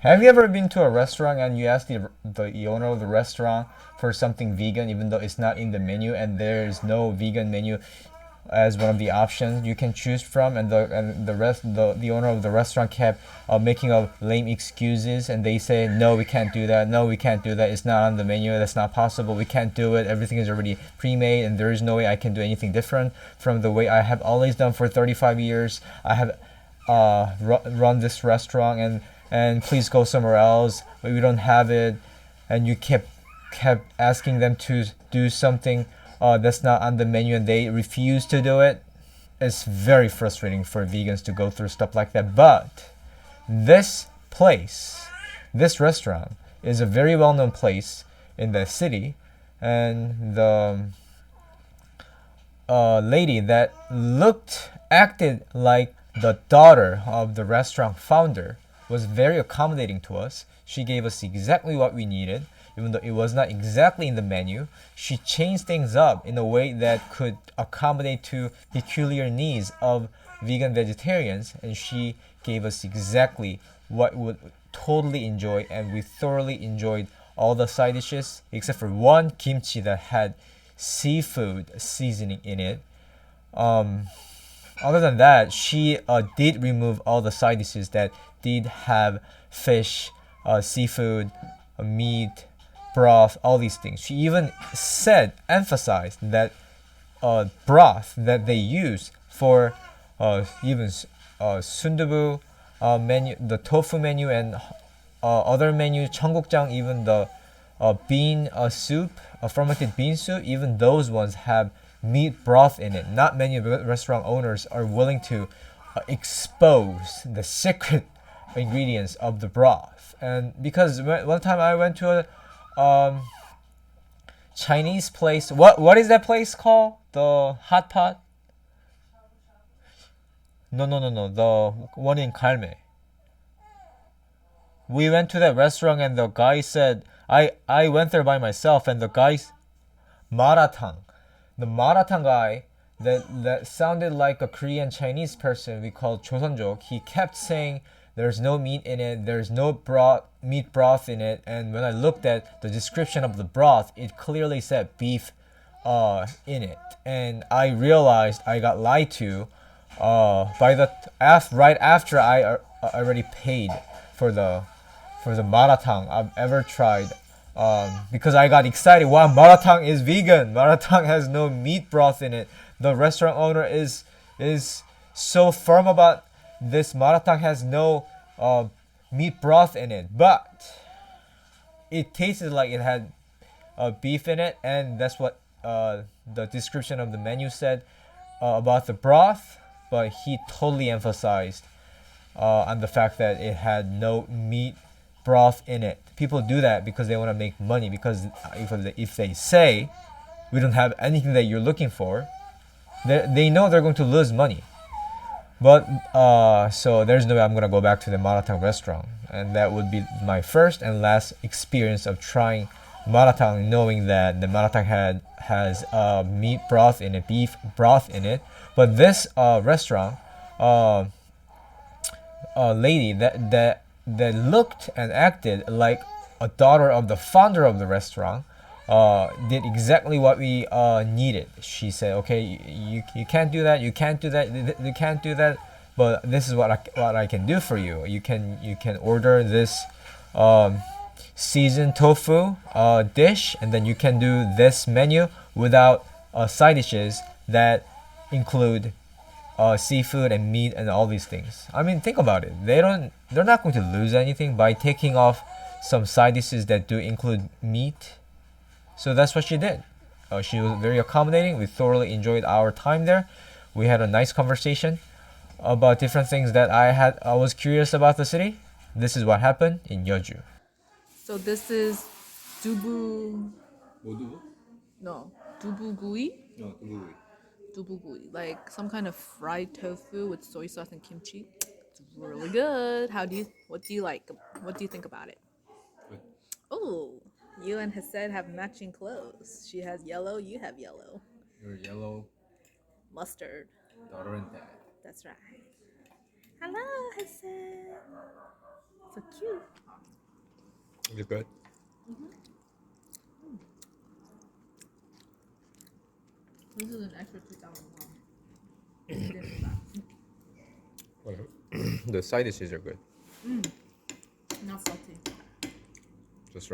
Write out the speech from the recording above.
Have you ever been to a restaurant and you ask the owner of the restaurant for something vegan, even though it's not in the menu, and there's no vegan menu as one of the options you can choose from, and the owner of the restaurant kept making up lame excuses, and they say, no, we can't do that, no, we can't do that, it's not on the menu, that's not possible, we can't do it, everything is already pre-made, and there is no way I can do anything different from the way I have always done for 35 years. I have run this restaurant, and please go somewhere else. But we don't have it, and you kept asking them to do something that's not on the menu, and they refuse to do it. It's very frustrating for vegans to go through stuff like that. But this place, this restaurant, is a very well-known place in the city, and the lady that acted like the daughter of the restaurant founder was very accommodating to us. She gave us exactly what we needed, even though it was not exactly in the menu. She changed things up in a way that could accommodate to peculiar needs of vegan vegetarians, and she gave us exactly what we would totally enjoy, and we thoroughly enjoyed all the side dishes except for one kimchi that had seafood seasoning in it. Um, Other than that, she did remove all the side dishes that did have fish, seafood, meat, broth, all these things. She even emphasized that broth that they use for even sundubu menu, the tofu menu, and other menu, 청국장, even the bean soup, fermented bean soup, even those ones have meat broth in it. Not many restaurant owners are willing to expose the secret ingredients of the broth. And because one time I went to a Chinese place. What is that place called? The hot pot? No. The one in Kalme. We went to that restaurant and the guy said I went there by myself, and the guy's maratang. The maratang guy that sounded like a Korean Chinese person we called 조선족. He kept saying there's no meat in it, there's no meat broth in it, and when I looked at the description of the broth, it clearly said beef in it, and I realized I got lied to right after I already paid for the maratang I've ever tried. Because I got excited. Wow, maratang is vegan. Maratang has no meat broth in it. The restaurant owner is so firm about this. Maratang has no meat broth in it, but it tasted like it had beef in it, and that's what the description of the menu said about the broth. But he totally emphasized on the fact that it had no meat broth in it. People do that because they want to make money. Because if they say we don't have anything that you're looking for, they know they're going to lose money. But so there's no way I'm gonna go back to the maratang restaurant, and that would be my first and last experience of trying maratang, knowing that the maratang has meat broth in it, beef broth in it. But this restaurant lady that looked and acted like a daughter of the founder of the restaurant did exactly what we needed. She said, "Okay, you can't do that. You can't do that. You can't do that. But this is what I can do for you. You can order this seasoned tofu dish, and then you can do this menu without side dishes that include seafood and meat and all these things." I mean, think about it. They're not going to lose anything by taking off some side dishes that do include meat. So that's what she did. She was very accommodating. We thoroughly enjoyed our time there. We had a nice conversation about different things that I was curious about the city. This is what happened in Yeoju. So this is dubu, Modubu? no, dubu gui? No, Tugui. Dubu gui, like some kind of fried tofu with soy sauce and kimchi. It's really good. What do you like? What do you think about it? Oh, you and Hased have matching clothes. She has yellow, you have yellow. Your yellow Mustard. daughter and dad. That's right. Hello, Hased. So cute. Is it good? This is an extra 2,000 won. Whatever. The side dishes are good. Not salty.